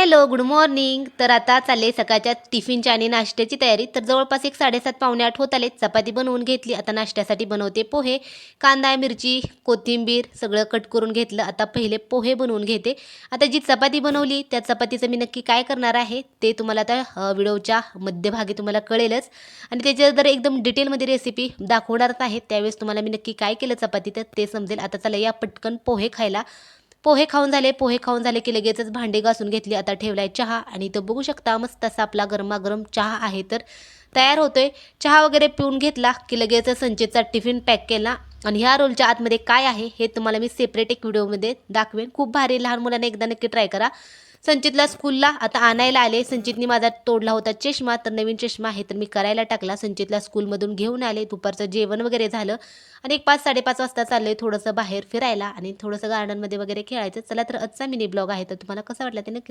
Hello, good morning. तर आता चालले सकाळच्या टिफिनची आणि नाश्त्याची तयारी. तर जवळपास एक 7:30 पावणे 8 होत आले. चपाती बनवून घेतली. आता नाश्त्यासाठी बनवते पोहे. कांदा, मिरची, कोथिंबीर सगळं कट करून घेतलं. आता पहिले पोहे बनवून घेते. आता जी चपाती बनवली त्या चपातीचं मी नक्की काय करणार आहे ते तुम्हाला आता व्हिडिओच्या मध्यभागी तुम्हाला कळेलच. आणि त्याची जर एकदम डिटेलमध्ये रेसिपी दाखवणारच आहे त्यावेळेस तुम्हाला मी नक्की काय केलं चपातीत ते समजेल. आता चला या पटकन पोहे खायला. पोहे खाऊन झाले की लगेचच भांडे घासून घेतली. आता ठेवलाय चहा आणि इथं बघू शकता मस्त असा आपला गरमागरम चहा आहे तर तयार होतोय. चहा वगैरे पिऊन घेतला की लगेच संचितचा टिफिन पॅक केला. आणि ह्या रोलच्या आतमध्ये काय आहे हे तुम्हाला मी सेपरेट एक व्हिडिओमध्ये दाखवेन. खूप भारी, लहान मुलांना एकदा नक्की ट्राय करा. संचितला स्कूलला आता आणायला आले. संचितने माझा तोडला होता चष्मा, तर नवीन चष्मा आहे तर मी करायला टाकला. संचितला स्कूलमधून घेऊन आले. दुपारचं जेवण वगैरे झालं आणि एक 5-5:30 वाजता चाललोय थोडंसं बाहेर फिरायला आणि थोडंसं गार्डनमध्ये वगैरे खेळायचं. चला तर आजचा मिनी ब्लॉग आहे तर तुम्हाला कसा वाटला ते नक्की